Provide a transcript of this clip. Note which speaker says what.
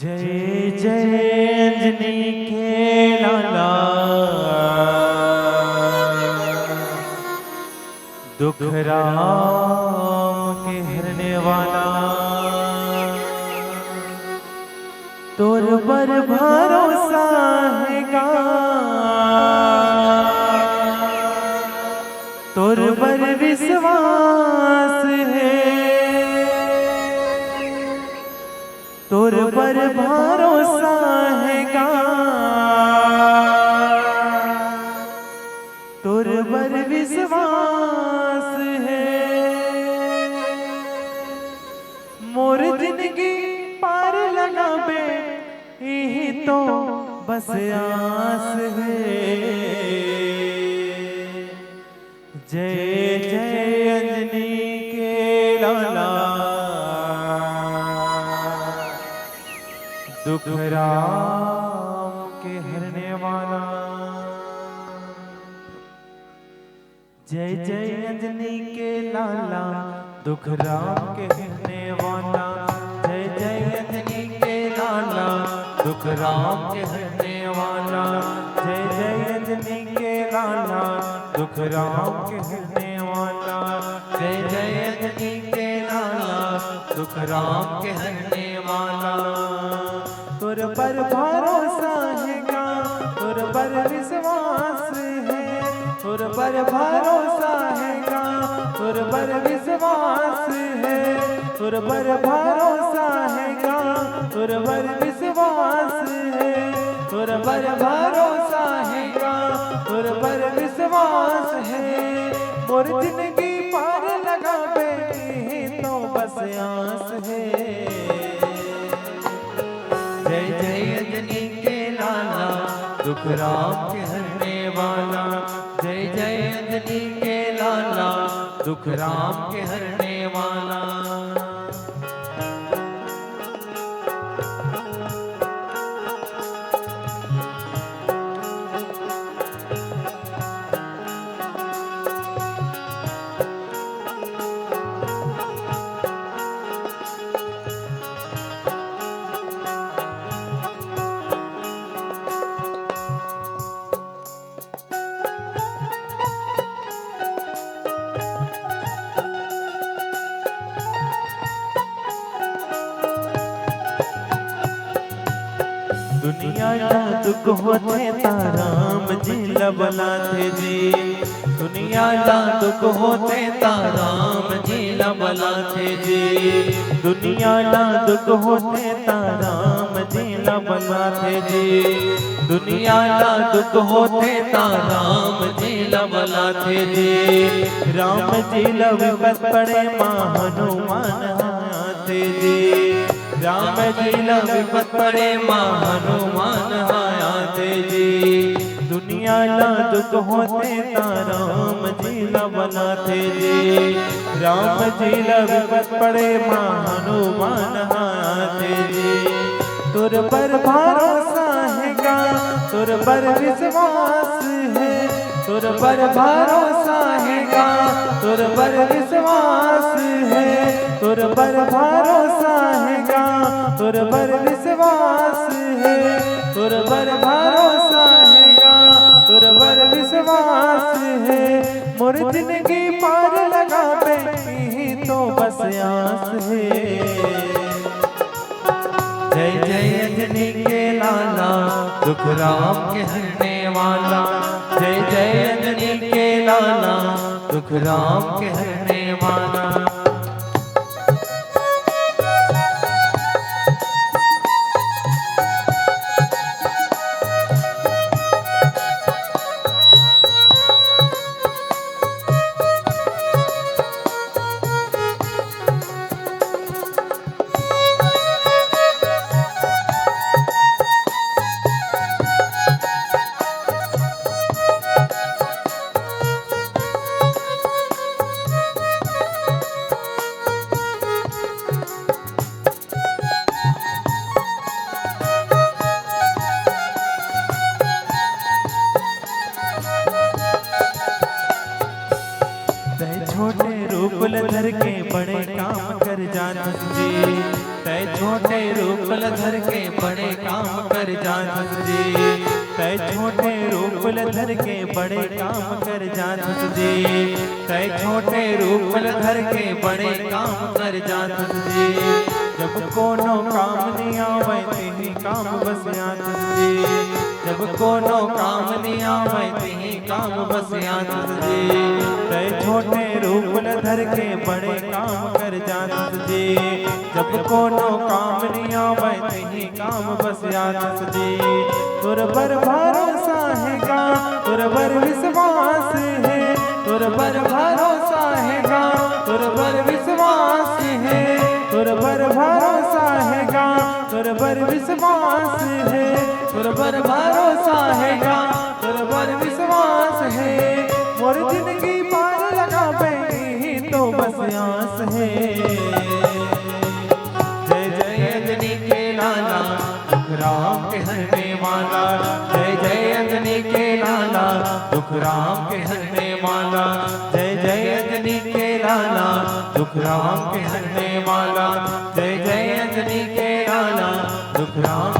Speaker 1: जय जय अंजनी के लाला, दुख राम के हरने वाला, तोर पर भरोसा है गा, तोर पर विश्वास है, तोर पर भरोसा है गा, तोर पर विश्वास है। मोर जिंदगी पार लगाबे यही तो बस आस है। जय जय अंजनी के लाला, दुख राम के हरने वाला। जय जय अंजनी के लाला, दुख राम के हरने वाला। जय जय अंजनी के लाला, दुख राम के हरने वाला। जय जय अंजनी के लाला, दुख राम के हरने वाला। जय जय अंजनी के लाला, दुख राम के हरने वाला। तोर पर भरोसा है गा, तोर पर विश्वास है, तोर पर भरोसा है गा, तोर पर विश्वास है, तोर पर भरोसा है गा, तोर पर विश्वास है, तोर पर भरोसा है गा, तोर पर विश्वास है। मोर जिंदगी पार लगाबे तो बस आस है। जय जय अंजनी के लाला, दुख राम के हरने वाला। जय जय अंजनी के लाला, दुख राम के हरने वाला। दुनिया ना दुख होते ताराम जी लबला थे जी। दुनिया ना दुख होते ताराम जी लबला थे जी। दुनिया ना दुख होते ताराम जी लबला थे जी। दुनिया ना दुख होते ताराम जी लबला थे जी। राम जी लविपत पड़े मां हनुमान थे जी। राम जी लविपत पड़े मां हनुमान आते जी। दुनिया ना दुख होते ताराम जी लबलाते जी। राम जी लविपत पड़े मां हनुमान आते जी। तुर पर भरोसा है गा, तुर पर विश्वास है, तुर पर भरोसा है गा, तुर पर विश्वास है, तुर पर भरोसा है गा, तुर पर विश्वास है, तुर पर भरोसा है गा, तुर पर विश्वास है। मोर जिंदगी पार लगाबे यही तो बस आस है। जय जय अंजनी के लाला, दुख राम के हरने वाला। जय जय अंजनी के लाला, दुख राम के हरने वाला। छोटे रूप धर के बड़े काम कर जात जी। तय छोटे रूप धर के बड़े काम कर जात जी, तय छोटे रूप धर के बड़े काम कर जात जी, तय छोटे रूप धर के बड़े काम कर जात जी। जब कोनो काम नहीं आवे तेही काम बस आत जी, जब कोनो काम नहीं आवे तेही काम बस आत जी। तय छोटे रूप धर के बड़े काम कर जात जी, जब कोनो काम नहीं आवे तेही काम बस आत जी। तुर पर भरोसा है गा, तुर पर विश्वास है, तुर पर भरोसा है गा, तुर पर विश्वास है, तुर पर भरोसा है गा, तुर पर विश्वास है, तुर पर भरोसा है गा, तुर पर विश्वास है। मोर जिंदगी पार लगा बैठी तो बस आस है। जय जय अंजनी के लाला दुख राम के हरने वाला, जय जय अंजनी के लाला दुख राम के हरने वाला, जय जय अंजनी के लाला दुख राम के हरने वाला, जय जय अंजनी के लाला दुख राम